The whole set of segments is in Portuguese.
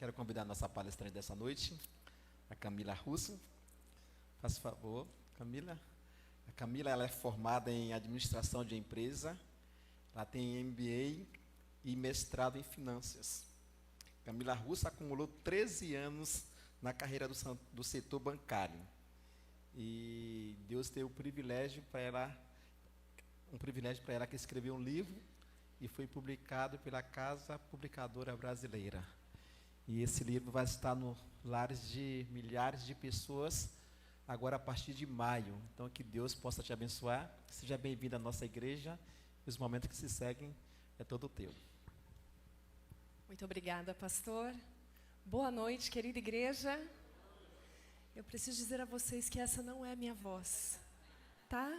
Quero convidar a nossa palestrante dessa noite, a Camila Russo. Faça favor, Camila. A Camila, ela é formada em administração de empresa, ela tem MBA e mestrado em finanças. Camila Russo acumulou 13 anos na carreira do setor bancário. E Deus deu um privilégio para ela que escreveu um livro e foi publicado pela Casa Publicadora Brasileira. E esse livro vai estar nos lares de milhares de pessoas agora a partir de maio. Então, que Deus possa te abençoar. Seja bem-vindo à nossa igreja. Os momentos que se seguem é todo teu. Muito obrigada, pastor. Boa noite, querida igreja. Eu preciso dizer a vocês que essa não é a minha voz, tá?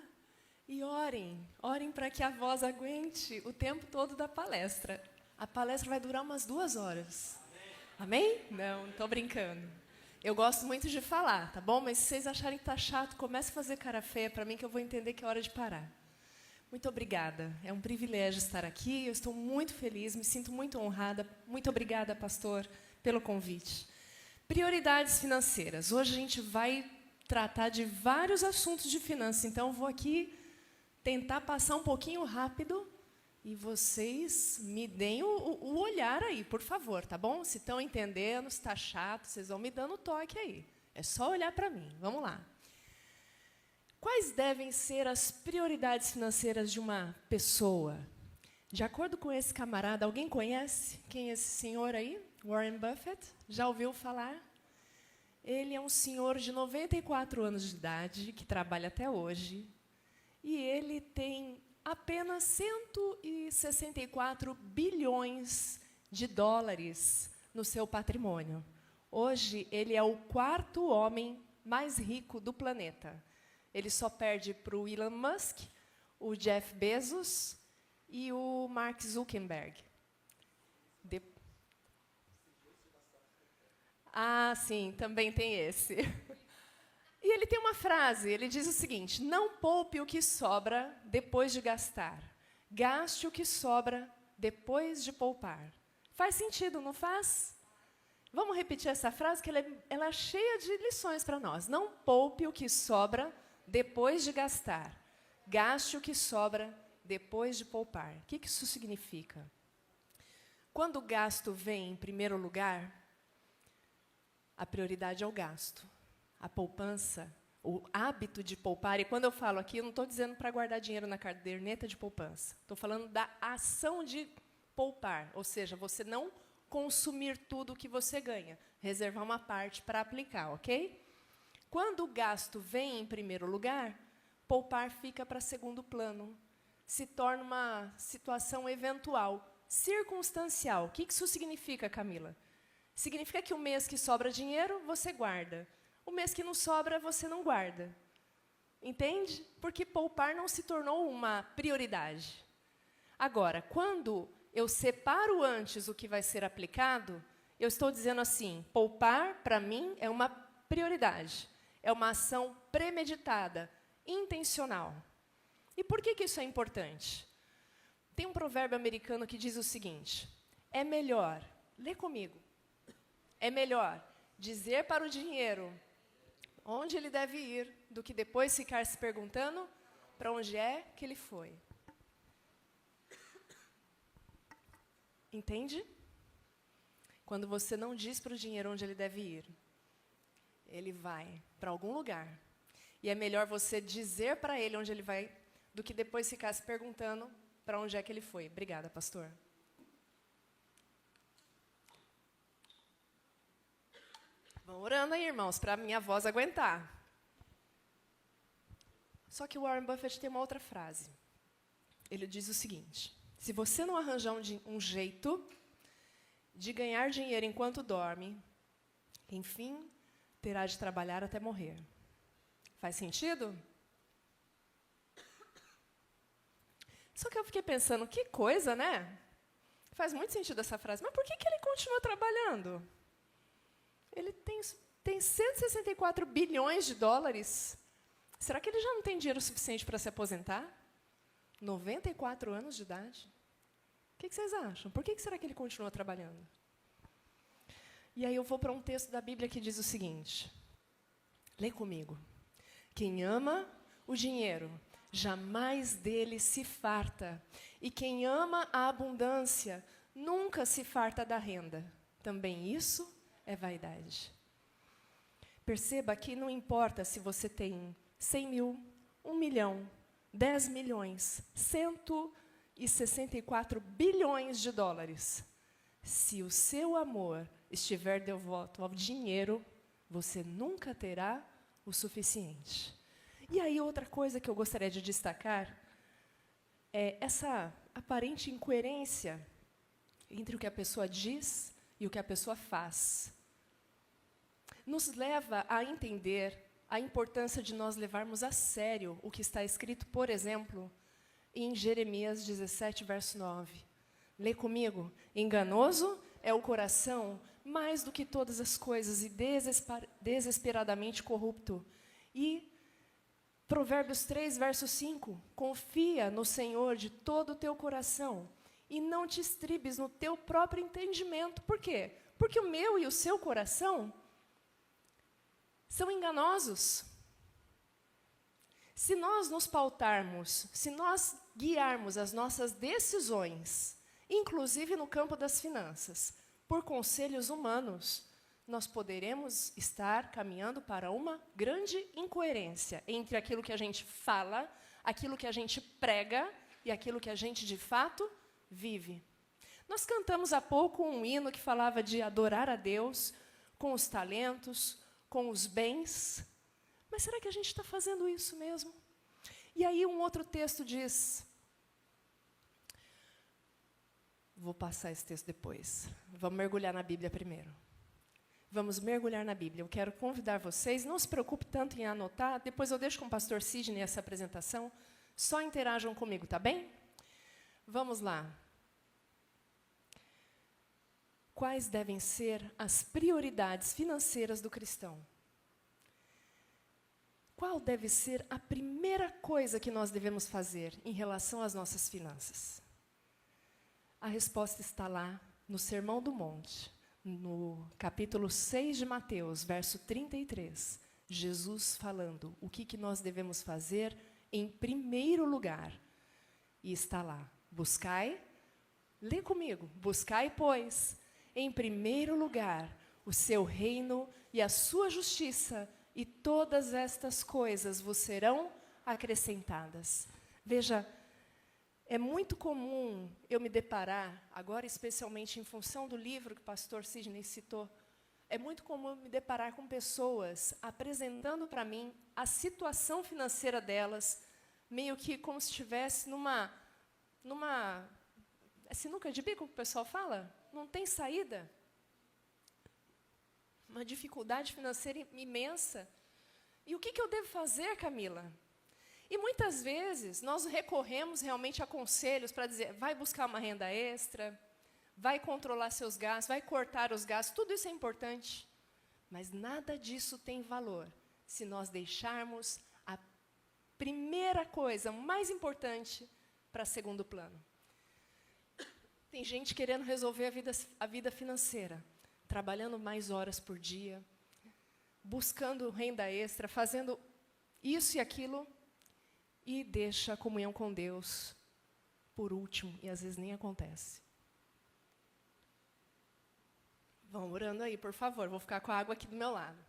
E orem para que a voz aguente o tempo todo da palestra. A palestra vai durar umas 2 horas. Amém? Não, estou brincando. Eu gosto muito de falar, tá bom? Mas se vocês acharem que tá chato, comece a fazer cara feia para mim que eu vou entender que é hora de parar. Muito obrigada. É um privilégio estar aqui. Eu estou muito feliz, me sinto muito honrada. Muito obrigada, pastor, pelo convite. Prioridades financeiras. Hoje a gente vai tratar de vários assuntos de finanças, então eu vou aqui tentar passar um pouquinho rápido e vocês me deem o olhar aí, por favor, tá bom? Se estão entendendo, se está chato, vocês vão me dando toque aí. É só olhar para mim. Vamos lá. Quais devem ser as prioridades financeiras de uma pessoa? De acordo com esse camarada, alguém conhece quem é esse senhor aí? Warren Buffett? Já ouviu falar? Ele é um senhor de 94 anos de idade, que trabalha até hoje, e ele tem apenas 164 bilhões de dólares no seu patrimônio. Hoje, ele é o 4º homem mais rico do planeta. Ele só perde para o Elon Musk, o Jeff Bezos e o Mark Zuckerberg. Ah, sim, também tem esse. E ele tem uma frase, ele diz o seguinte: não poupe o que sobra depois de gastar. Gaste o que sobra depois de poupar. Faz sentido, não faz? Vamos repetir essa frase, que ela é cheia de lições para nós. Não poupe o que sobra depois de gastar. Gaste o que sobra depois de poupar. O que isso significa? Quando o gasto vem em primeiro lugar, a prioridade é o gasto. A poupança, o hábito de poupar, e quando eu falo aqui, eu não estou dizendo para guardar dinheiro na caderneta de poupança. Estou falando da ação de poupar, ou seja, você não consumir tudo o que você ganha, reservar uma parte para aplicar, ok? Quando o gasto vem em primeiro lugar, poupar fica para segundo plano. Se torna uma situação eventual, circunstancial. O que isso significa, Camila? Significa que o mês que sobra dinheiro, você guarda. O mês que não sobra, você não guarda. Entende? Porque poupar não se tornou uma prioridade. Agora, quando eu separo antes o que vai ser aplicado, eu estou dizendo assim, poupar, para mim, é uma prioridade. É uma ação premeditada, intencional. E por que isso é importante? Tem um provérbio americano que diz o seguinte: é melhor, lê comigo, é melhor dizer para o dinheiro onde ele deve ir, do que depois ficar se perguntando para onde é que ele foi. Entende? Quando você não diz para o dinheiro onde ele deve ir, ele vai para algum lugar. E é melhor você dizer para ele onde ele vai, do que depois ficar se perguntando para onde é que ele foi. Obrigada, pastor. Vão orando aí, irmãos, para a minha voz aguentar. Só que o Warren Buffett tem uma outra frase. Ele diz o seguinte: se você não arranjar um jeito de ganhar dinheiro enquanto dorme, enfim, terá de trabalhar até morrer. Faz sentido? Só que eu fiquei pensando, que coisa, né? Faz muito sentido essa frase. Mas por que ele continua trabalhando? Ele tem 164 bilhões de dólares. Será que ele já não tem dinheiro suficiente para se aposentar? 94 anos de idade. O que vocês acham? Por que será que ele continua trabalhando? E aí eu vou para um texto da Bíblia que diz o seguinte. Lê comigo. Quem ama o dinheiro, jamais dele se farta. E quem ama a abundância, nunca se farta da renda. Também isso é vaidade. Perceba que não importa se você tem 100 mil, 1 milhão, 10 milhões, 164 bilhões de dólares. Se o seu amor estiver devoto ao dinheiro, você nunca terá o suficiente. E aí, outra coisa que eu gostaria de destacar é essa aparente incoerência entre o que a pessoa diz e o que a pessoa faz. Nos leva a entender a importância de nós levarmos a sério o que está escrito, por exemplo, em Jeremias 17, verso 9. Lê comigo. Enganoso é o coração mais do que todas as coisas e desesperadamente corrupto. E Provérbios 3, verso 5. Confia no Senhor de todo o teu coração e não te estribes no teu próprio entendimento. Por quê? Porque o meu e o seu coração são enganosos. Se nós nos pautarmos, se nós guiarmos as nossas decisões, inclusive no campo das finanças, por conselhos humanos, nós poderemos estar caminhando para uma grande incoerência entre aquilo que a gente fala, aquilo que a gente prega e aquilo que a gente, de fato, vive. Nós cantamos há pouco um hino que falava de adorar a Deus com os talentos, com os bens. Mas será que a gente está fazendo isso mesmo? E aí um outro texto diz... Vou passar esse texto depois. Vamos mergulhar na Bíblia primeiro. Vamos mergulhar na Bíblia. Eu quero convidar vocês, não se preocupe tanto em anotar, depois eu deixo com o pastor Sidney essa apresentação, só interajam comigo, tá bem? Vamos lá. Quais devem ser as prioridades financeiras do cristão? Qual deve ser a primeira coisa que nós devemos fazer em relação às nossas finanças? A resposta está lá no Sermão do Monte, no capítulo 6 de Mateus, verso 33. Jesus falando o que nós devemos fazer em primeiro lugar. E está lá, buscai, lê comigo, buscai, pois, em primeiro lugar, o seu reino e a sua justiça, e todas estas coisas vos serão acrescentadas. Veja, é muito comum eu me deparar, agora especialmente em função do livro que o pastor Sidney citou, é muito comum eu me deparar com pessoas apresentando para mim a situação financeira delas, meio que como se estivesse numa sinuca de bico que o pessoal fala, não tem saída. Uma dificuldade financeira imensa. E o que eu devo fazer, Camila? E muitas vezes nós recorremos realmente a conselhos para dizer, vai buscar uma renda extra, vai controlar seus gastos, vai cortar os gastos, tudo isso é importante. Mas nada disso tem valor se nós deixarmos a primeira coisa, mais importante, para segundo plano. Tem gente querendo resolver a vida financeira, trabalhando mais horas por dia, buscando renda extra, fazendo isso e aquilo, e deixa a comunhão com Deus por último, e às vezes nem acontece. Vão orando aí, por favor, vou ficar com a água aqui do meu lado.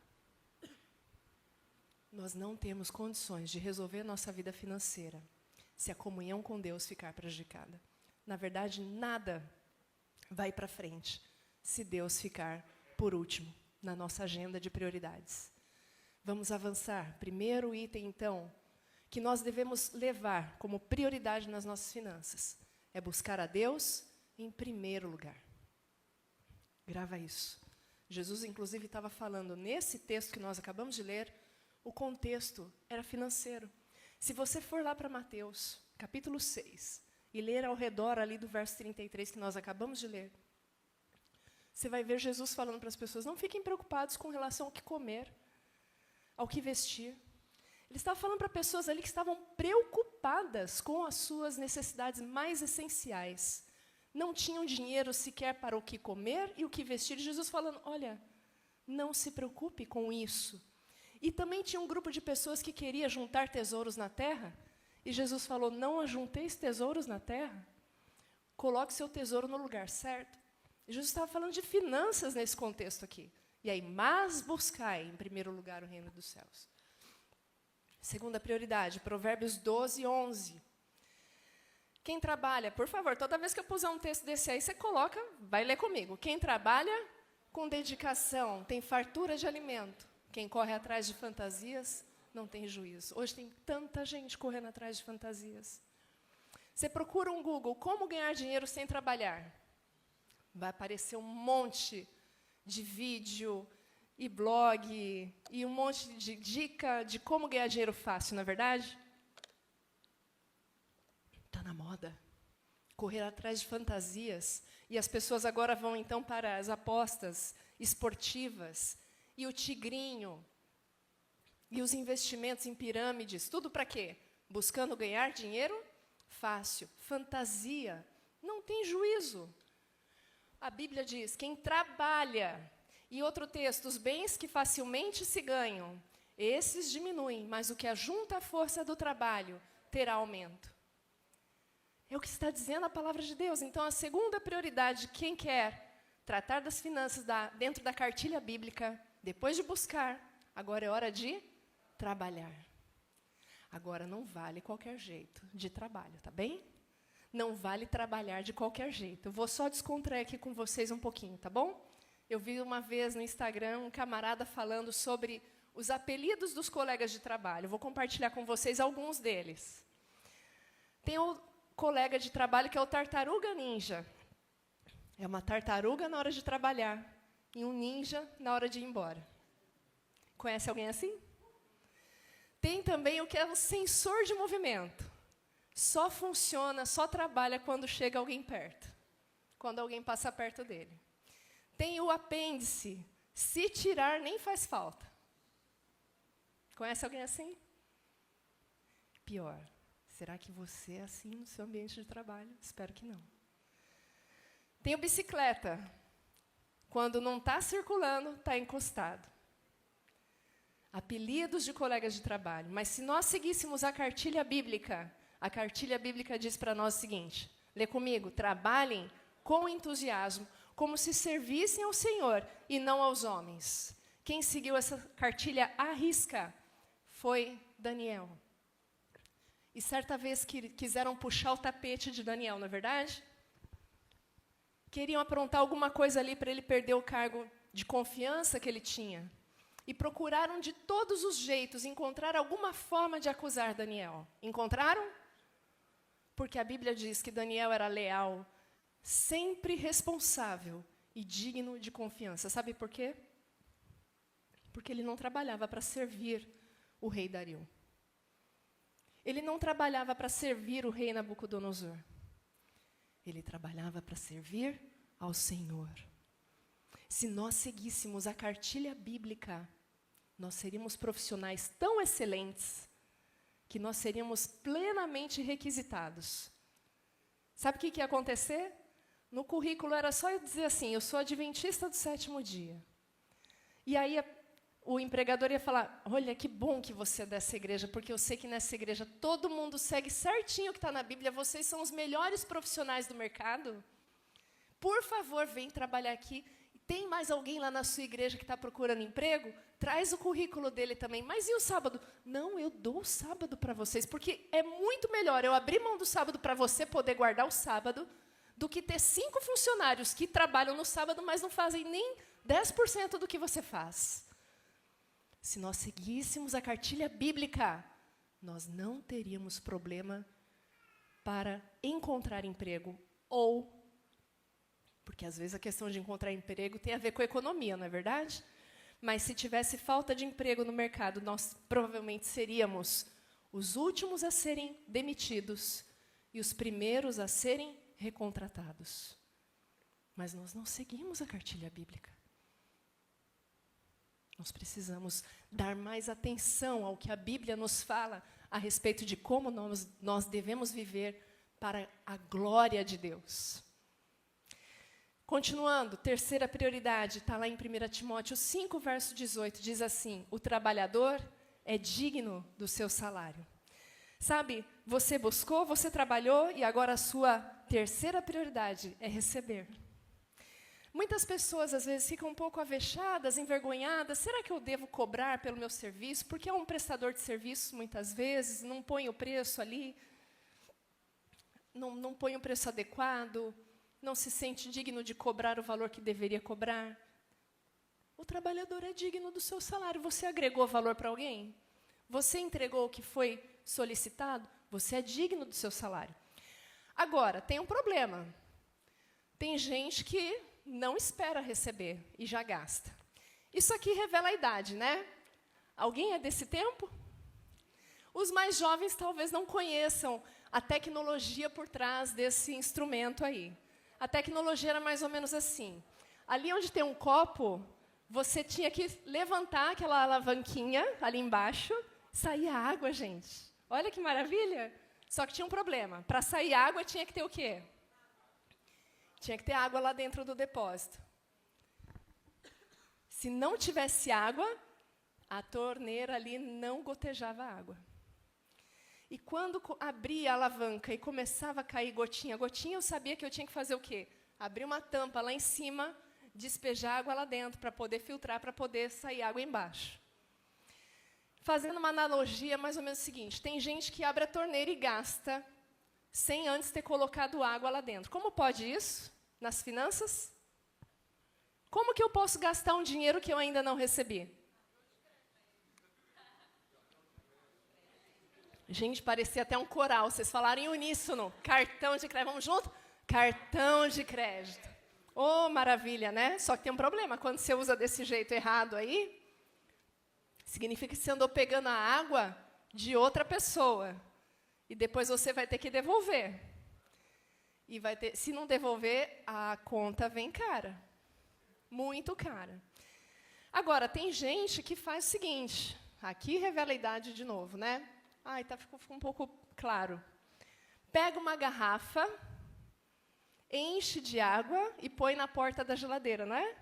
Nós não temos condições de resolver nossa vida financeira se a comunhão com Deus ficar prejudicada. Na verdade, nada vai para frente se Deus ficar por último na nossa agenda de prioridades. Vamos avançar. Primeiro item, então, que nós devemos levar como prioridade nas nossas finanças é buscar a Deus em primeiro lugar. Grava isso. Jesus, inclusive, estava falando, nesse texto que nós acabamos de ler, o contexto era financeiro. Se você for lá para Mateus, capítulo 6, e ler ao redor ali do verso 33 que nós acabamos de ler, você vai ver Jesus falando para as pessoas, não fiquem preocupados com relação ao que comer, ao que vestir. Ele estava falando para pessoas ali que estavam preocupadas com as suas necessidades mais essenciais. não tinham dinheiro sequer para o que comer e o que vestir. Jesus falando, olha, não se preocupe com isso. E também tinha um grupo de pessoas que queria juntar tesouros na terra. E Jesus falou, não ajunteis tesouros na terra. Coloque seu tesouro no lugar certo. E Jesus estava falando de finanças nesse contexto aqui. E aí, mas buscai em primeiro lugar o reino dos céus. Segunda prioridade, Provérbios 12, 11. Quem trabalha, por favor, toda vez que eu puser um texto desse aí, você coloca, vai ler comigo. Quem trabalha com dedicação tem fartura de alimento. Quem corre atrás de fantasias não tem juízo. Hoje tem tanta gente correndo atrás de fantasias. Você procura um Google, como ganhar dinheiro sem trabalhar? Vai aparecer um monte de vídeo e blog e um monte de dica de como ganhar dinheiro fácil, não é verdade? Está na moda. Correr atrás de fantasias. E as pessoas agora vão, então, para as apostas esportivas e o tigrinho e os investimentos em pirâmides. Tudo para quê? Buscando ganhar dinheiro fácil. Fantasia. Não tem juízo. A Bíblia diz, quem trabalha, e outro texto, os bens que facilmente se ganham, esses diminuem, mas o que ajunta a força do trabalho terá aumento. É o que está dizendo a palavra de Deus. Então, a segunda prioridade, quem quer tratar das finanças dentro da cartilha bíblica, depois de buscar, agora é hora de trabalhar. Agora, não vale qualquer jeito de trabalho, tá bem? Não vale trabalhar de qualquer jeito. Eu vou só descontrair aqui com vocês um pouquinho, tá bom? Eu vi uma vez no Instagram um camarada falando sobre os apelidos dos colegas de trabalho. Vou compartilhar com vocês alguns deles. Tem o colega de trabalho que é o tartaruga ninja. É uma tartaruga na hora de trabalhar e um ninja na hora de ir embora. Conhece alguém assim? Tem também o que é o sensor de movimento. Só funciona, só trabalha quando chega alguém perto. Quando alguém passa perto dele. Tem o apêndice. Se tirar, nem faz falta. Conhece alguém assim? Pior. Será que você é assim no seu ambiente de trabalho? Espero que não. Tem o bicicleta. Quando não está circulando, está encostado. Apelidos de colegas de trabalho. Mas se nós seguíssemos a cartilha bíblica diz para nós o seguinte, lê comigo, trabalhem com entusiasmo, como se servissem ao Senhor e não aos homens. Quem seguiu essa cartilha à risca foi Daniel. E certa vez quiseram puxar o tapete de Daniel, não é verdade? Queriam aprontar alguma coisa ali para ele perder o cargo de confiança que ele tinha. E procuraram de todos os jeitos encontrar alguma forma de acusar Daniel. Encontraram? Porque a Bíblia diz que Daniel era leal, sempre responsável e digno de confiança. Sabe por quê? Porque ele não trabalhava para servir o rei Dario. Ele não trabalhava para servir o rei Nabucodonosor. Ele trabalhava para servir ao Senhor. Se nós seguíssemos a cartilha bíblica, nós seríamos profissionais tão excelentes que nós seríamos plenamente requisitados. Sabe o que ia acontecer? No currículo era só eu dizer assim, eu sou adventista do 7º dia. E aí o empregador ia falar, olha, que bom que você é dessa igreja, porque eu sei que nessa igreja todo mundo segue certinho o que está na Bíblia, vocês são os melhores profissionais do mercado. Por favor, vem trabalhar aqui. Tem mais alguém lá na sua igreja que está procurando emprego? Traz o currículo dele também. Mas e o sábado? Não, eu dou o sábado para vocês, porque é muito melhor eu abrir mão do sábado para você poder guardar o sábado, do que ter 5 funcionários que trabalham no sábado, mas não fazem nem 10% do que você faz. Se nós seguíssemos a cartilha bíblica, nós não teríamos problema para encontrar emprego ou... Porque, às vezes, a questão de encontrar emprego tem a ver com a economia, não é verdade? Mas, se tivesse falta de emprego no mercado, nós provavelmente seríamos os últimos a serem demitidos e os primeiros a serem recontratados. Mas nós não seguimos a cartilha bíblica. Nós precisamos dar mais atenção ao que a Bíblia nos fala a respeito de como nós devemos viver para a glória de Deus. Continuando, terceira prioridade, está lá em 1 Timóteo 5, verso 18, diz assim: o trabalhador é digno do seu salário. Sabe, você buscou, você trabalhou, e agora a sua terceira prioridade é receber. Muitas pessoas, às vezes, ficam um pouco avexadas, envergonhadas. Será que eu devo cobrar pelo meu serviço? Porque é um prestador de serviço, muitas vezes, não põe o preço ali, não põe o preço adequado, não se sente digno de cobrar o valor que deveria cobrar. O trabalhador é digno do seu salário. Você agregou valor para alguém? Você entregou o que foi solicitado? Você é digno do seu salário. Agora, tem um problema. Tem gente que não espera receber e já gasta. Isso aqui revela a idade, né? Alguém é desse tempo? Os mais jovens talvez não conheçam a tecnologia por trás desse instrumento aí. A tecnologia era mais ou menos assim. Ali onde tem um copo, você tinha que levantar aquela alavanquinha ali embaixo, saía água, gente. Olha que maravilha! Só que tinha um problema. Para sair água, tinha que ter o quê? Tinha que ter água lá dentro do depósito. Se não tivesse água, a torneira ali não gotejava água. E quando abria a alavanca e começava a cair gotinha, gotinha, eu sabia que eu tinha que fazer o quê? Abrir uma tampa lá em cima, despejar água lá dentro para poder filtrar, para poder sair água embaixo. Fazendo uma analogia, mais ou menos o seguinte: tem gente que abre a torneira e gasta sem antes ter colocado água lá dentro. Como pode isso nas finanças? Como que eu posso gastar um dinheiro que eu ainda não recebi? Gente, parecia até um coral. Vocês falaram em uníssono. Cartão de crédito. Vamos junto? Cartão de crédito. Oh, maravilha, né? Só que tem um problema. Quando você usa desse jeito errado aí, significa que você andou pegando a água de outra pessoa. E depois você vai ter que devolver. E vai ter, se não devolver, a conta vem cara. Muito cara. Agora, tem gente que faz o seguinte. Aqui revela a idade de novo, né? Ai, ficou um pouco claro. Pega uma garrafa, enche de água e põe na porta da geladeira, não é?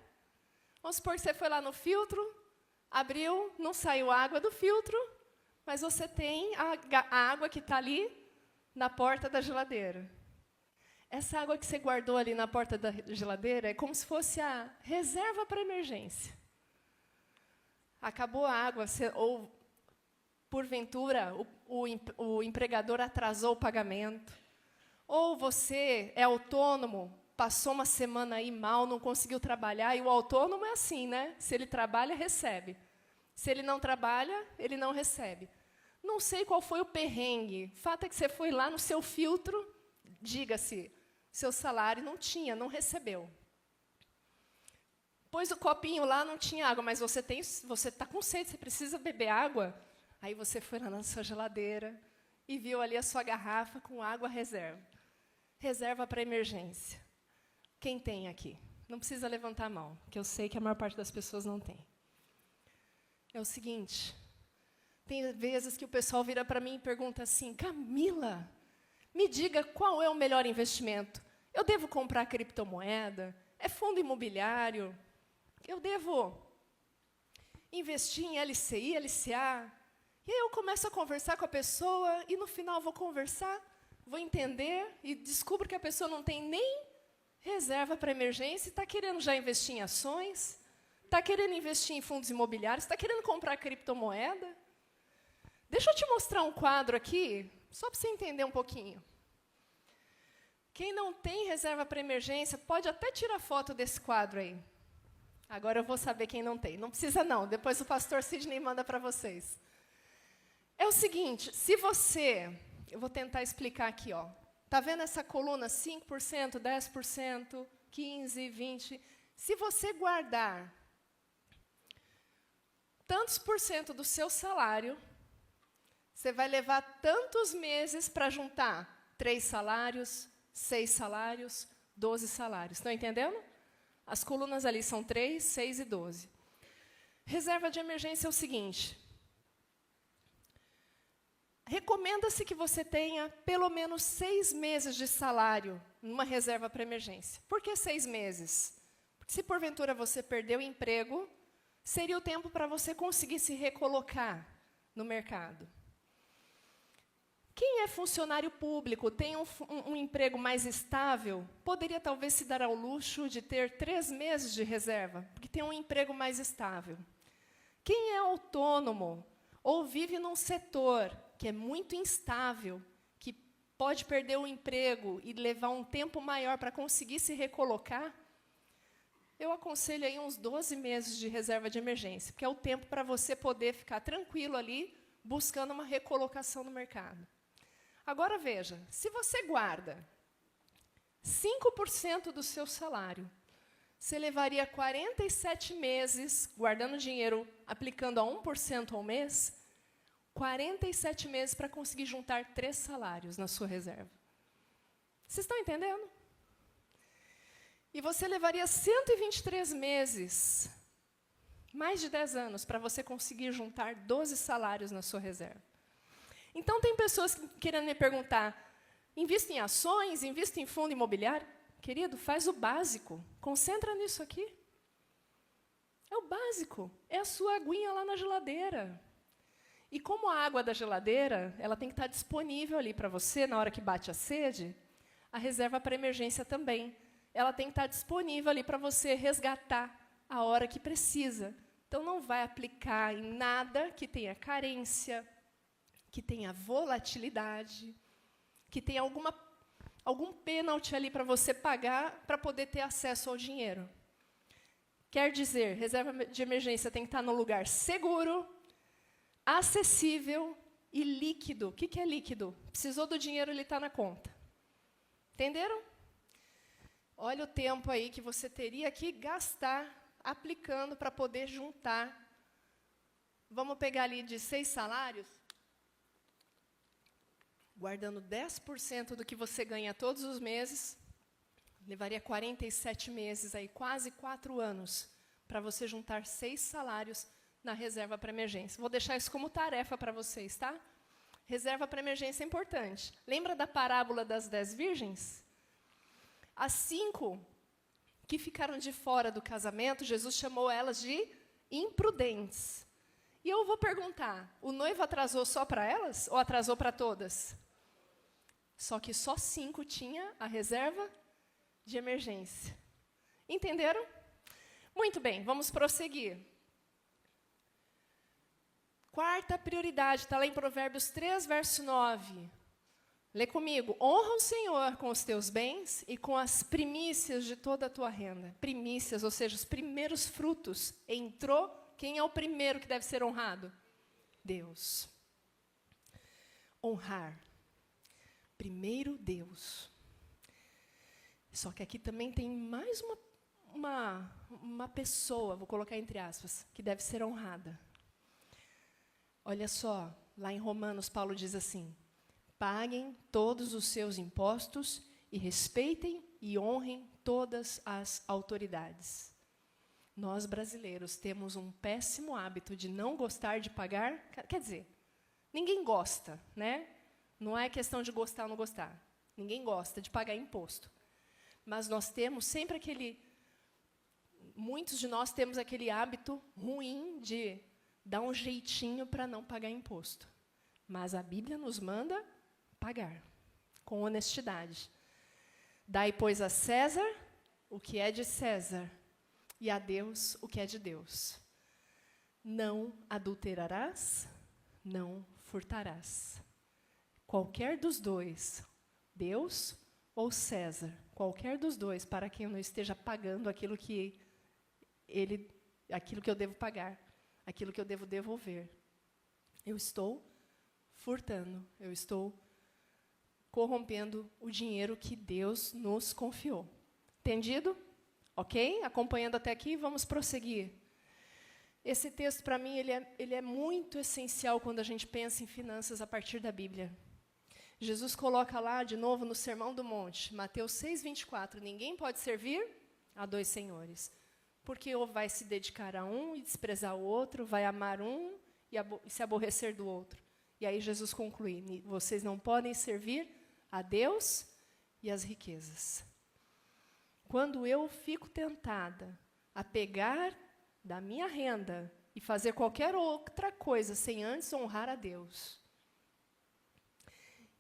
Vamos supor que você foi lá no filtro, abriu, não saiu água do filtro, mas você tem a água que está ali na porta da geladeira. Essa água que você guardou ali na porta da geladeira é como se fosse a reserva para emergência. Acabou a água, ou porventura o empregador atrasou o pagamento, ou você é autônomo, passou uma semana aí mal, não conseguiu trabalhar, e o autônomo é assim, né? Se ele trabalha, recebe. Se ele não trabalha, ele não recebe. Não sei qual foi o perrengue. O fato é que você foi lá no seu filtro, diga-se, seu salário não tinha, não recebeu. Pôs o copinho lá, não tinha água, mas você está com sede, você precisa beber água. Aí você foi lá na sua geladeira e viu ali a sua garrafa com água reserva. Reserva para emergência. Quem tem aqui? Não precisa levantar a mão, que eu sei que a maior parte das pessoas não tem. É o seguinte, tem vezes que o pessoal vira para mim e pergunta assim: Camila, me diga qual é o melhor investimento. Eu devo comprar criptomoeda? É fundo imobiliário? Eu devo investir em LCI, LCA? E aí eu começo a conversar com a pessoa e no final vou conversar, vou entender e descubro que a pessoa não tem nem reserva para emergência, está querendo já investir em ações, está querendo investir em fundos imobiliários, está querendo comprar criptomoeda. Deixa eu te mostrar um quadro aqui, só para você entender um pouquinho. Quem não tem reserva para emergência, pode até tirar foto desse quadro aí. Agora eu vou saber quem não tem. Não precisa não, depois o pastor Sidney manda para vocês. É o seguinte, se você... Eu vou tentar explicar aqui, ó. Está vendo essa coluna 5%, 10%, 15%, 20%? Se você guardar tantos por cento do seu salário, você vai levar tantos meses para juntar 3 salários, 6 salários, 12 salários. Estão entendendo? As colunas ali são 3, 6 e 12. Reserva de emergência é o seguinte. recomenda-se que você tenha pelo menos 6 meses de salário numa reserva para emergência. Por que 6 meses? Porque se porventura você perdeu o emprego, seria o tempo para você conseguir se recolocar no mercado. Quem é funcionário público, tem um emprego mais estável, poderia talvez se dar ao luxo de ter 3 meses de reserva, porque tem um emprego mais estável. Quem é autônomo ou vive num setor que é muito instável, que pode perder o emprego e levar um tempo maior para conseguir se recolocar, eu aconselho aí uns 12 meses de reserva de emergência, porque é o tempo para você poder ficar tranquilo ali, buscando uma recolocação no mercado. Agora, veja, se você guarda 5% do seu salário, você levaria 47 meses, guardando dinheiro, aplicando a 1% ao mês, 47 meses para conseguir juntar 3 salários na sua reserva. Vocês estão entendendo? E você levaria 123 meses, mais de 10 anos, para você conseguir juntar 12 salários na sua reserva. Então, tem pessoas querendo me perguntar, invista em ações, invista em fundo imobiliário? Querido, faz o básico, concentra nisso aqui. É o básico, é a sua aguinha lá na geladeira. E como a água da geladeira, ela tem que estar disponível ali para você na hora que bate a sede, a reserva para emergência também. Ela tem que estar disponível ali para você resgatar a hora que precisa. Então, não vai aplicar em nada que tenha carência, que tenha volatilidade, que tenha algum pênalti ali para você pagar para poder ter acesso ao dinheiro. Quer dizer, reserva de emergência tem que estar no lugar seguro, acessível e líquido. O que é líquido? Precisou do dinheiro, ele está na conta. Entenderam? Olha o tempo aí que você teria que gastar aplicando para poder juntar. Vamos pegar ali de 6 salários, guardando 10% do que você ganha todos os meses, levaria 47 meses, aí, quase 4 anos, para você juntar 6 salários na reserva para emergência. Vou deixar isso como tarefa para vocês, tá? Reserva para emergência é importante. Lembra da parábola das 10 virgens? As 5 que ficaram de fora do casamento, Jesus chamou elas de imprudentes. E eu vou perguntar, o noivo atrasou só para elas ou atrasou para todas? Só que só 5 tinha a reserva de emergência. Entenderam? Muito bem, vamos prosseguir. Quarta prioridade, está lá em Provérbios 3, verso 9. Lê comigo. Honra o Senhor com os teus bens e com as primícias de toda a tua renda. Primícias, ou seja, os primeiros frutos. Entrou, quem é o primeiro que deve ser honrado? Deus. Honrar. Primeiro Deus. Só que aqui também tem mais uma pessoa, vou colocar entre aspas, que deve ser honrada. Olha só, lá em Romanos, Paulo diz assim: paguem todos os seus impostos e respeitem e honrem todas as autoridades. Nós, brasileiros, temos um péssimo hábito de não gostar de pagar. Quer dizer, ninguém gosta, né? Não é questão de gostar ou não gostar. Ninguém gosta de pagar imposto. Mas nós temos sempre muitos de nós temos aquele hábito ruim de dar um jeitinho para não pagar imposto. Mas a Bíblia nos manda pagar, com honestidade. Dai, pois, a César o que é de César, e a Deus o que é de Deus. Não adulterarás, não furtarás. Qualquer dos dois, Deus ou César, qualquer dos dois, para quem eu não esteja pagando aquilo que eu devo pagar, aquilo que eu devo devolver. Eu estou furtando, eu estou corrompendo o dinheiro que Deus nos confiou. Entendido? Ok? Acompanhando até aqui, vamos prosseguir. Esse texto, para mim, ele é muito essencial quando a gente pensa em finanças a partir da Bíblia. Jesus coloca lá, de novo, no Sermão do Monte, Mateus 6:24, ninguém pode servir a 2 senhores, porque ou vai se dedicar a um e desprezar o outro, vai amar um e se aborrecer do outro. E aí Jesus conclui: vocês não podem servir a Deus e as riquezas. Quando eu fico tentada a pegar da minha renda e fazer qualquer outra coisa sem antes honrar a Deus,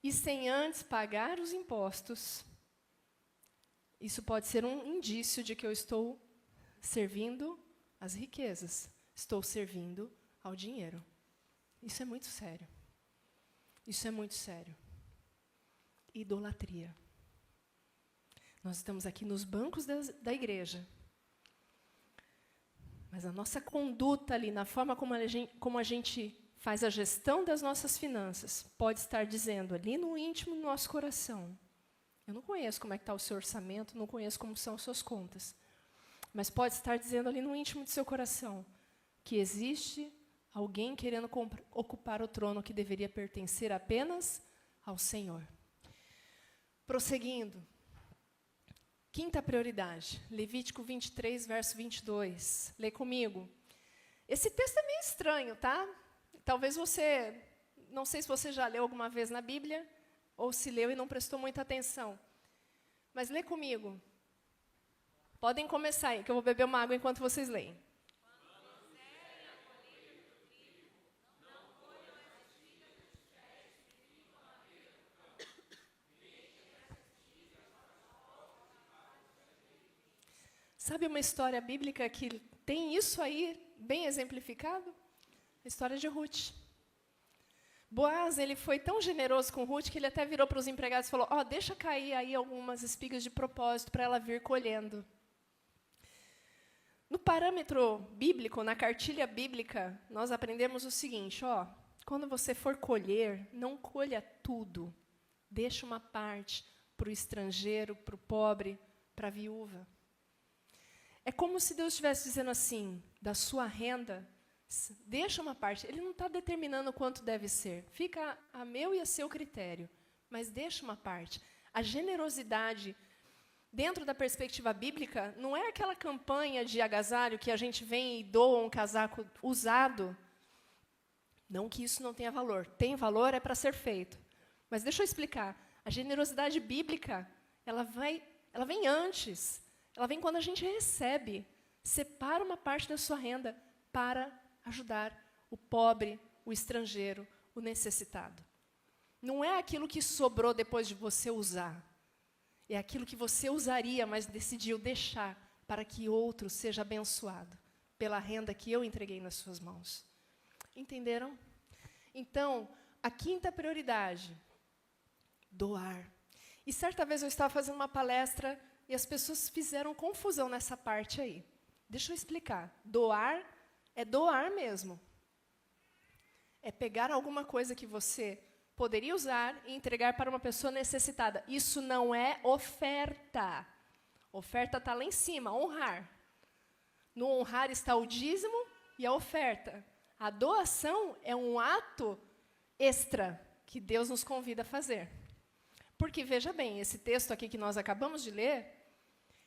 e sem antes pagar os impostos, isso pode ser um indício de que eu estou servindo as riquezas, estou servindo ao dinheiro. Isso é muito sério. Isso é muito sério. Idolatria. Nós estamos aqui nos bancos da igreja, mas a nossa conduta ali, na forma como a gente faz a gestão das nossas finanças, pode estar dizendo ali no íntimo do nosso coração: eu não conheço como é que está o seu orçamento, não conheço como são as suas contas, mas pode estar dizendo ali no íntimo do seu coração que existe alguém querendo ocupar o trono que deveria pertencer apenas ao Senhor. Prosseguindo. Quinta prioridade, Levítico 23, verso 22. Lê comigo. Esse texto é meio estranho, tá? Talvez você, não sei se você já leu alguma vez na Bíblia, ou se leu e não prestou muita atenção. Mas lê comigo. Podem começar aí, que eu vou beber uma água enquanto vocês leem. Sabe uma história bíblica que tem isso aí bem exemplificado? A história de Ruth. Boaz, ele foi tão generoso com Ruth que ele até virou para os empregados e falou: deixa cair aí algumas espigas de propósito para ela vir colhendo. No parâmetro bíblico, na cartilha bíblica, nós aprendemos o seguinte: quando você for colher, não colha tudo. Deixa uma parte para o estrangeiro, para o pobre, para a viúva. É como se Deus estivesse dizendo assim: da sua renda, deixa uma parte. Ele não está determinando quanto deve ser. Fica a meu e a seu critério. Mas deixa uma parte. A generosidade, dentro da perspectiva bíblica, não é aquela campanha de agasalho que a gente vem e doa um casaco usado. Não que isso não tenha valor. Tem valor, é para ser feito. Mas deixa eu explicar. A generosidade bíblica, ela vem antes. Ela vem quando a gente recebe. Separa uma parte da sua renda para ajudar o pobre, o estrangeiro, o necessitado. Não é aquilo que sobrou depois de você usar. É aquilo que você usaria, mas decidiu deixar para que outro seja abençoado pela renda que eu entreguei nas suas mãos. Entenderam? Então, a quinta prioridade, doar. E certa vez eu estava fazendo uma palestra e as pessoas fizeram confusão nessa parte aí. Deixa eu explicar. Doar é doar mesmo. É pegar alguma coisa que você poderia usar e entregar para uma pessoa necessitada. Isso não é oferta. Oferta está lá em cima, honrar. No honrar está o dízimo e a oferta. A doação é um ato extra que Deus nos convida a fazer. Porque, veja bem, esse texto aqui que nós acabamos de ler,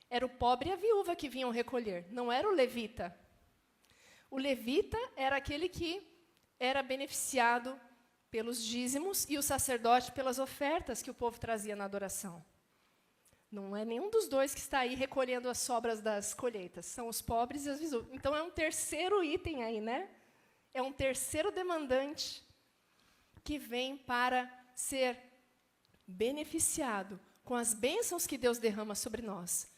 era o pobre e a viúva que vinham recolher, não era o levita. O levita era aquele que era beneficiado pelos dízimos e o sacerdote pelas ofertas que o povo trazia na adoração. Não é nenhum dos dois que está aí recolhendo as sobras das colheitas, são os pobres e as viúvas. Então é um terceiro item aí, né? É um terceiro demandante que vem para ser beneficiado com as bênçãos que Deus derrama sobre nós.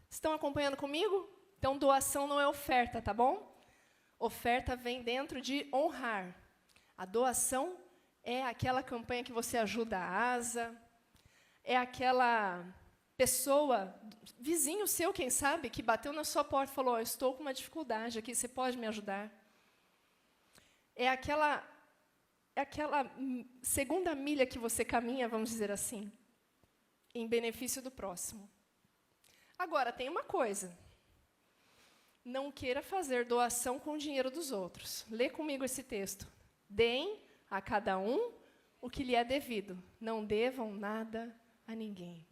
Estão acompanhando comigo? Então, doação não é oferta, tá bom? Oferta vem dentro de honrar. A doação é aquela campanha que você ajuda a asa, é aquela pessoa, vizinho seu, quem sabe, que bateu na sua porta e falou: estou com uma dificuldade aqui, você pode me ajudar? É aquela segunda milha que você caminha, vamos dizer assim, em benefício do próximo. Agora, tem uma coisa. Não queira fazer doação com o dinheiro dos outros. Lê comigo esse texto. Deem a cada um o que lhe é devido. Não devam nada a ninguém.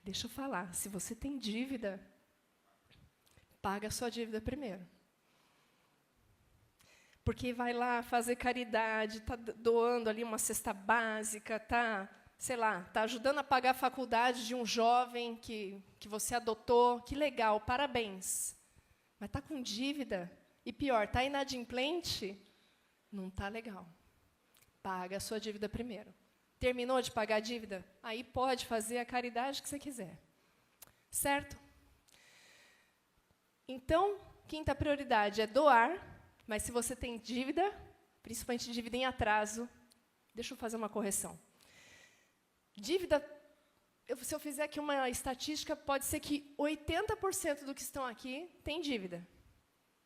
Deixa eu falar. Se você tem dívida, paga a sua dívida primeiro. porque vai lá fazer caridade, está doando ali uma cesta básica, está, sei lá, está ajudando a pagar a faculdade de um jovem que você adotou, que legal, parabéns. Mas está com dívida, e pior, está inadimplente, não está legal. Paga a sua dívida primeiro. Terminou de pagar a dívida? Aí pode fazer a caridade que você quiser. Certo? Então, quinta prioridade é doar, mas se você tem dívida, principalmente dívida em atraso, deixa eu fazer uma correção. Dívida, se eu fizer aqui uma estatística, pode ser que 80% do que estão aqui tem dívida.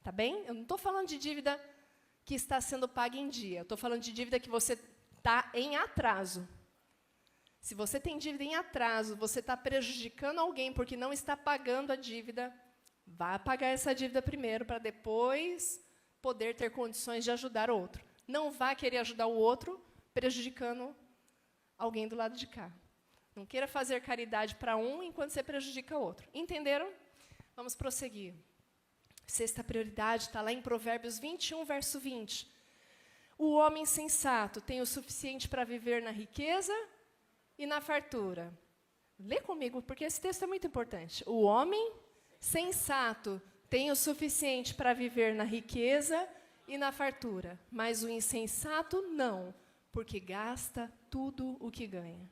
Tá bem? Eu não estou falando de dívida que está sendo paga em dia. Eu estou falando de dívida que você está em atraso. Se você tem dívida em atraso, você está prejudicando alguém porque não está pagando a dívida, vá pagar essa dívida primeiro para depois poder ter condições de ajudar o outro. Não vá querer ajudar o outro prejudicando alguém do lado de cá. Não queira fazer caridade para um enquanto você prejudica o outro. Entenderam? Vamos prosseguir. Sexta prioridade está lá em Provérbios 21, verso 20. O homem sensato tem o suficiente para viver na riqueza e na fartura. Lê comigo, porque esse texto é muito importante. O homem sensato tem o suficiente para viver na riqueza e na fartura, mas o insensato não, porque gasta tudo o que ganha.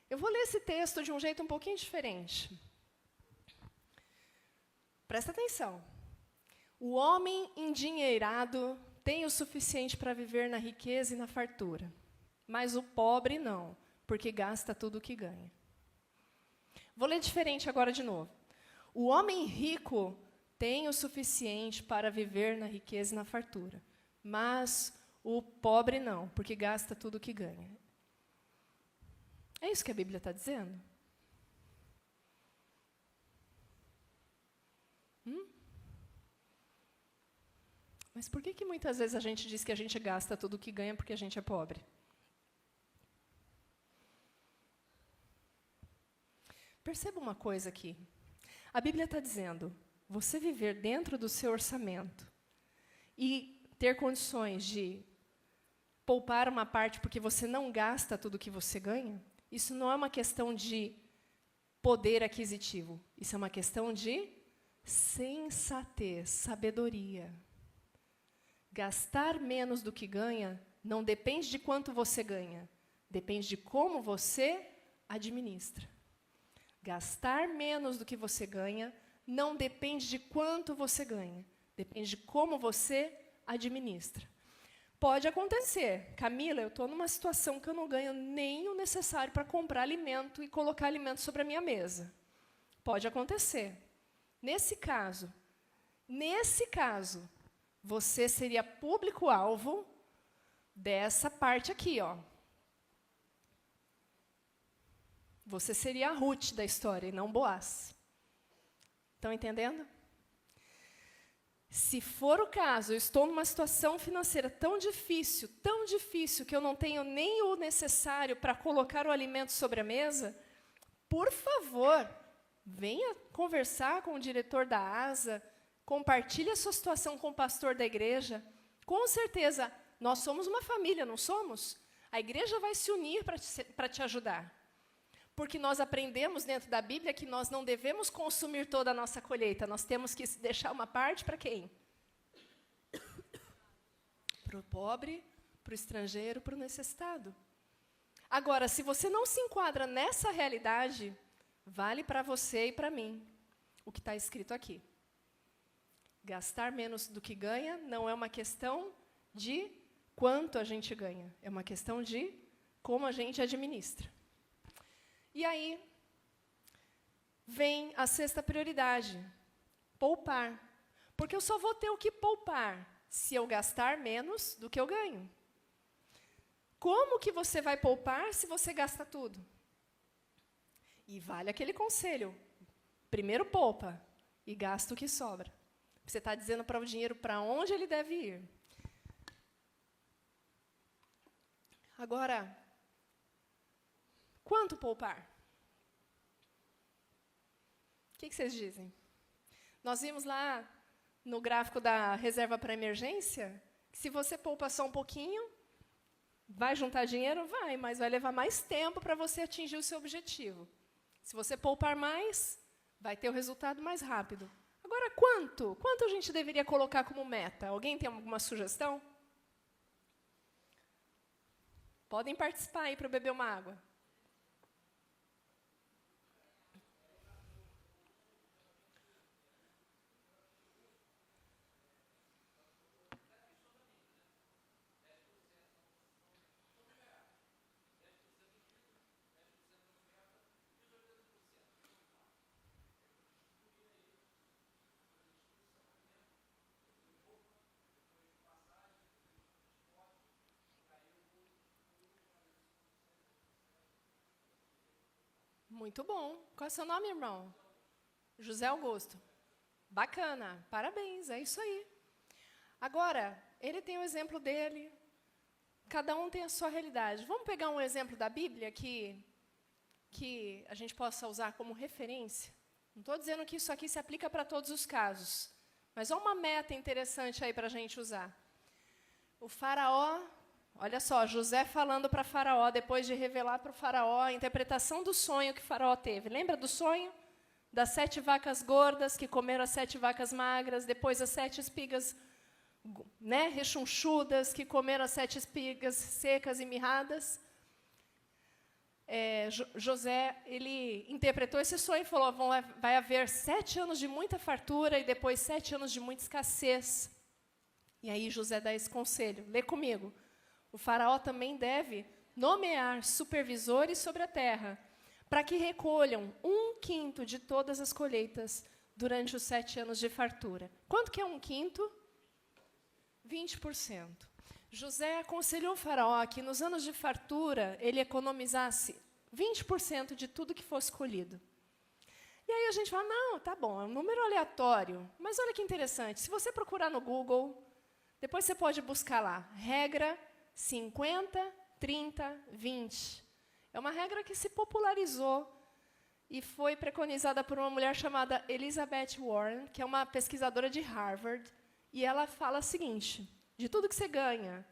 Eu vou ler esse texto de um jeito um pouquinho diferente. Presta atenção. O homem endinheirado tem o suficiente para viver na riqueza e na fartura, mas o pobre não, porque gasta tudo o que ganha. Vou ler diferente agora de novo. O homem rico tem o suficiente para viver na riqueza e na fartura, mas o pobre não, porque gasta tudo o que ganha. É isso que a Bíblia está dizendo? Mas por que muitas vezes a gente diz que a gente gasta tudo o que ganha porque a gente é pobre? Perceba uma coisa aqui. A Bíblia está dizendo, você viver dentro do seu orçamento e ter condições de poupar uma parte porque você não gasta tudo o que você ganha, isso não é uma questão de poder aquisitivo. Isso é uma questão de sensatez, sabedoria. Gastar menos do que ganha não depende de quanto você ganha, depende de como você administra. Gastar menos do que você ganha não depende de quanto você ganha, depende de como você administra. Pode acontecer. Camila, eu estou numa situação que eu não ganho nem o necessário para comprar alimento e colocar alimento sobre a minha mesa. Pode acontecer. Nesse caso, você seria público-alvo dessa parte aqui, ó. Você seria a Ruth da história e não Boaz. Estão entendendo? Se for o caso, eu estou numa situação financeira tão difícil, que eu não tenho nem o necessário para colocar o alimento sobre a mesa, por favor, venha conversar com o diretor da ASA, compartilhe a sua situação com o pastor da igreja. Com certeza, nós somos uma família, não somos? A igreja vai se unir para te ajudar. Porque nós aprendemos dentro da Bíblia que nós não devemos consumir toda a nossa colheita. Nós temos que deixar uma parte para quem? Para o pobre, para o estrangeiro, para o necessitado. Agora, se você não se enquadra nessa realidade, vale para você e para mim o que está escrito aqui. Gastar menos do que ganha não é uma questão de quanto a gente ganha, é uma questão de como a gente administra. E aí, vem a sexta prioridade, poupar. Porque eu só vou ter o que poupar se eu gastar menos do que eu ganho. Como que você vai poupar se você gasta tudo? E vale aquele conselho, primeiro poupa e gasta o que sobra. Você está dizendo para o dinheiro para onde ele deve ir. Agora, quanto poupar? O que vocês dizem? Nós vimos lá no gráfico da reserva para emergência Se você poupa só um pouquinho, vai juntar dinheiro? Vai, mas vai levar mais tempo para você atingir o seu objetivo. Se você poupar mais, vai ter o resultado mais rápido. Agora, quanto? Quanto a gente deveria colocar como meta? Alguém tem alguma sugestão? Podem participar aí para eu beber uma água. Muito bom. Qual é o seu nome, irmão? José Augusto. Bacana. Parabéns, é isso aí. Agora, ele tem o exemplo dele. Cada um tem a sua realidade. Vamos pegar um exemplo da Bíblia que a gente possa usar como referência? Não estou dizendo que isso aqui se aplica para todos os casos, mas há uma meta interessante aí para a gente usar. O faraó, olha só, José falando para faraó, depois de revelar para o faraó a interpretação do sonho que o faraó teve. Lembra do sonho? Das 7 vacas gordas que comeram as 7 vacas magras, depois as 7 espigas, né, rechonchudas que comeram as 7 espigas secas e mirradas. José, ele interpretou esse sonho e falou, vai haver 7 anos de muita fartura e depois 7 anos de muita escassez. E aí José dá esse conselho. Lê comigo. O faraó também deve nomear supervisores sobre a terra, para que recolham 1/5 de todas as colheitas durante os 7 anos de fartura. Quanto que é 1/5? 20%. José aconselhou o faraó que nos anos de fartura ele economizasse 20% de tudo que fosse colhido. E aí a gente fala, não, tá bom, é um número aleatório. Mas olha que interessante, se você procurar no Google, depois você pode buscar lá, regra 50, 30, 20. É uma regra que se popularizou e foi preconizada por uma mulher chamada Elizabeth Warren, que é uma pesquisadora de Harvard, e ela fala o seguinte, de tudo que você ganha,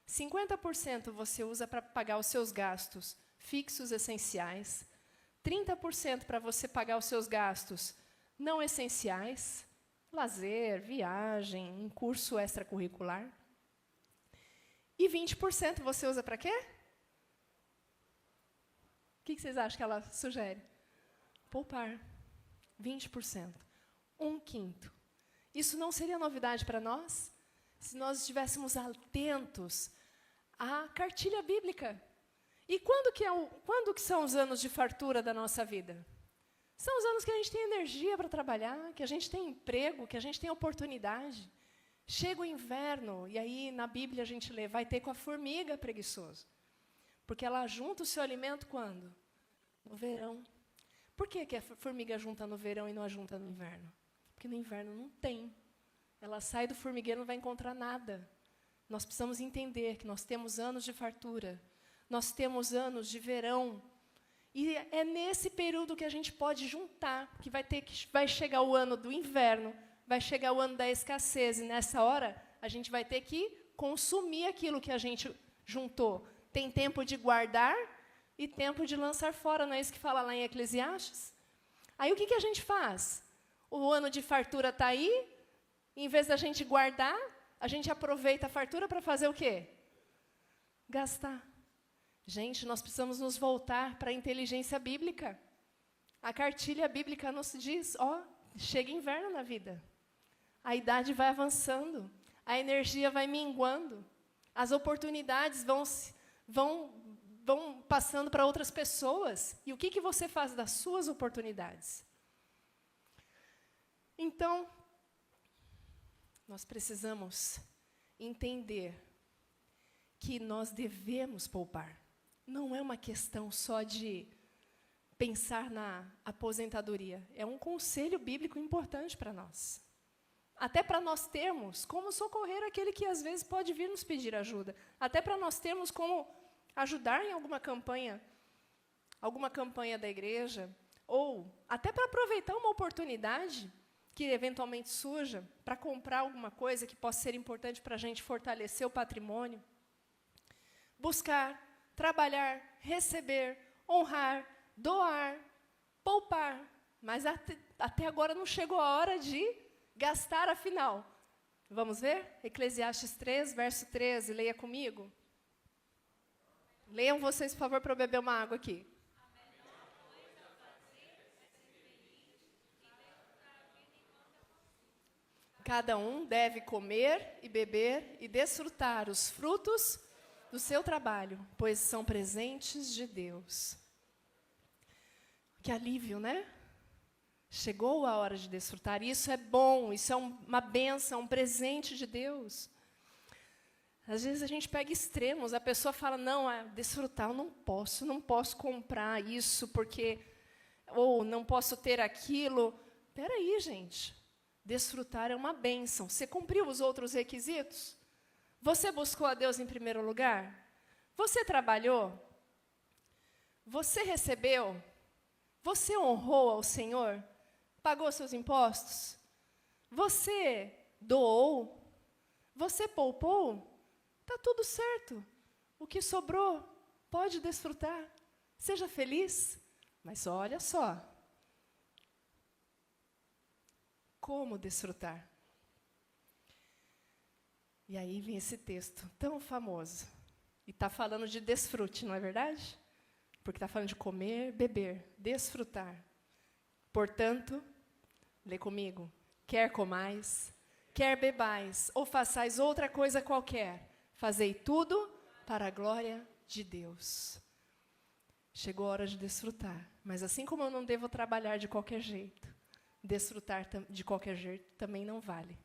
50% você usa para pagar os seus gastos fixos essenciais, 30% para você pagar os seus gastos não essenciais, lazer, viagem, um curso extracurricular, e 20% você usa para quê? O que vocês acham que ela sugere? Poupar. 20%. 1/5. Isso não seria novidade para nós? Se nós estivéssemos atentos à cartilha bíblica. E quando que são os anos de fartura da nossa vida? São os anos que a gente tem energia para trabalhar, que a gente tem emprego, que a gente tem oportunidade. Chega o inverno, e aí na Bíblia a gente lê, vai ter com a formiga preguiçoso. Porque ela junta o seu alimento quando? No verão. Por que a formiga junta no verão e não a junta no inverno? Porque no inverno não tem. Ela sai do formigueiro e não vai encontrar nada. Nós precisamos entender que nós temos anos de fartura. Nós temos anos de verão. E é nesse período que a gente pode juntar, que vai chegar o ano do inverno, vai chegar o ano da escassez, e nessa hora a gente vai ter que consumir aquilo que a gente juntou. Tem tempo de guardar e tempo de lançar fora, não é isso que fala lá em Eclesiastes? Aí o que a gente faz? O ano de fartura está aí, em vez da gente guardar, a gente aproveita a fartura para fazer o quê? Gastar. Gente, nós precisamos nos voltar para a inteligência bíblica. A cartilha bíblica nos diz, chega inverno na vida. A idade vai avançando, a energia vai minguando, as oportunidades vão passando para outras pessoas. E o que você faz das suas oportunidades? Então, nós precisamos entender que nós devemos poupar. Não é uma questão só de pensar na aposentadoria. É um conselho bíblico importante para nós. Até para nós termos como socorrer aquele que às vezes pode vir nos pedir ajuda. Até para nós termos como ajudar em alguma campanha da igreja, ou até para aproveitar uma oportunidade que eventualmente surja, para comprar alguma coisa que possa ser importante para a gente fortalecer o patrimônio. Buscar, trabalhar, receber, honrar, doar, poupar. Mas até agora não chegou a hora de gastar, afinal. Vamos ver? Eclesiastes 3, verso 13. Leia comigo. Leiam vocês, por favor, para eu beber uma água aqui. Cada um deve comer e beber e desfrutar os frutos do seu trabalho, pois são presentes de Deus. Que alívio, né? Chegou a hora de desfrutar. Isso é bom, isso é uma bênção, um presente de Deus. Às vezes a gente pega extremos, a pessoa fala, não, desfrutar eu não posso comprar isso, porque, ou não posso ter aquilo. Espera aí, gente. Desfrutar é uma bênção. Você cumpriu os outros requisitos? Você buscou a Deus em primeiro lugar? Você trabalhou? Você recebeu? Você honrou ao Senhor? Pagou seus impostos? Você doou? Você poupou? Está tudo certo. O que sobrou, pode desfrutar. Seja feliz. Mas olha só. Como desfrutar? E aí vem esse texto tão famoso. E está falando de desfrute, não é verdade? Porque está falando de comer, beber, desfrutar. Portanto, lê comigo. Quer comais, quer bebais, ou façais outra coisa qualquer, fazei tudo para a glória de Deus. Chegou a hora de desfrutar. Mas assim como eu não devo trabalhar de qualquer jeito, desfrutar de qualquer jeito também não vale.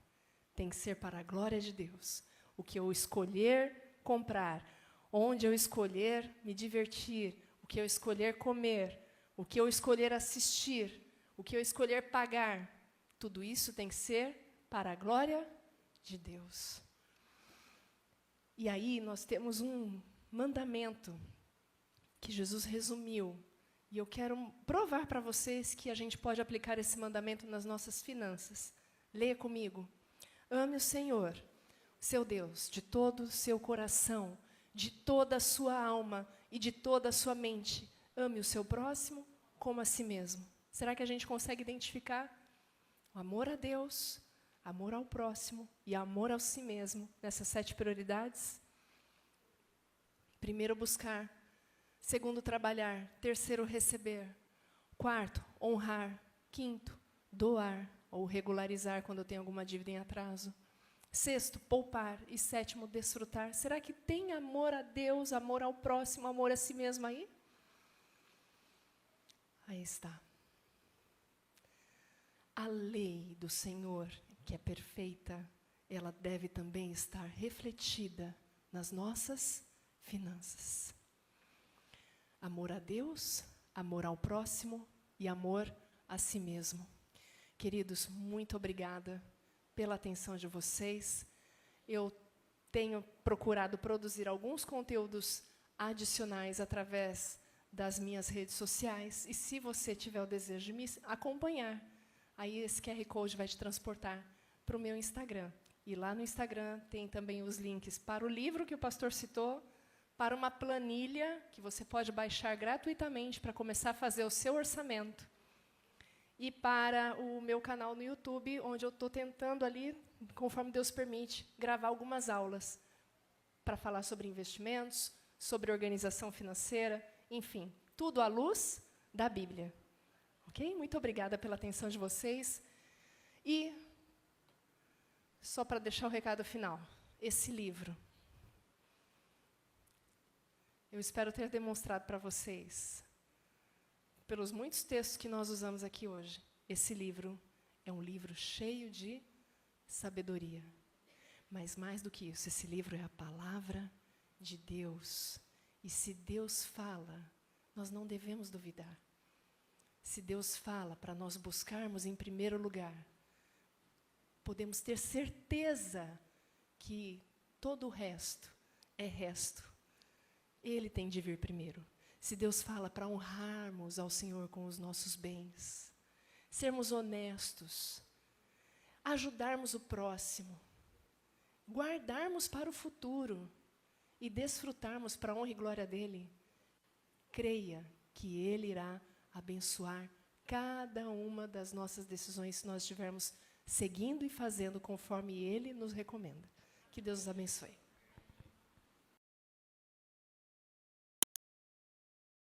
Tem que ser para a glória de Deus. O que eu escolher comprar, onde eu escolher me divertir, o que eu escolher comer, o que eu escolher assistir, o que eu escolher pagar, tudo isso tem que ser para a glória de Deus. E aí nós temos um mandamento que Jesus resumiu. E eu quero provar para vocês que a gente pode aplicar esse mandamento nas nossas finanças. Leia comigo. Ame o Senhor, seu Deus, de todo o seu coração, de toda a sua alma e de toda a sua mente. Ame o seu próximo como a si mesmo. Será que a gente consegue identificar o amor a Deus, amor ao próximo e amor a si mesmo nessas 7 prioridades? Primeiro, buscar. Segundo, trabalhar. Terceiro, receber. Quarto, honrar. Quinto, doar ou regularizar quando eu tenho alguma dívida em atraso. Sexto, poupar. E sétimo, desfrutar. Será que tem amor a Deus, amor ao próximo, amor a si mesmo aí? Aí está. A lei do Senhor, que é perfeita, ela deve também estar refletida nas nossas finanças. Amor a Deus, amor ao próximo e amor a si mesmo. Queridos, muito obrigada pela atenção de vocês. Eu tenho procurado produzir alguns conteúdos adicionais através das minhas redes sociais. E se você tiver o desejo de me acompanhar, aí esse QR Code vai te transportar para o meu Instagram. E lá no Instagram tem também os links para o livro que o pastor citou, para uma planilha que você pode baixar gratuitamente para começar a fazer o seu orçamento. E para o meu canal no YouTube, onde eu estou tentando ali, conforme Deus permite, gravar algumas aulas para falar sobre investimentos, sobre organização financeira, enfim, tudo à luz da Bíblia. Ok? Muito obrigada pela atenção de vocês. E, só para deixar o recado final, esse livro, eu espero ter demonstrado para vocês, pelos muitos textos que nós usamos aqui hoje, esse livro é um livro cheio de sabedoria. Mas mais do que isso, esse livro é a palavra de Deus. E se Deus fala, nós não devemos duvidar. Se Deus fala para nós buscarmos em primeiro lugar, podemos ter certeza que todo o resto é resto. Ele tem de vir primeiro. Se Deus fala para honrarmos ao Senhor com os nossos bens, sermos honestos, ajudarmos o próximo, guardarmos para o futuro e desfrutarmos para a honra e glória dele, creia que ele irá abençoar cada uma das nossas decisões se nós estivermos seguindo e fazendo conforme ele nos recomenda. Que Deus os abençoe.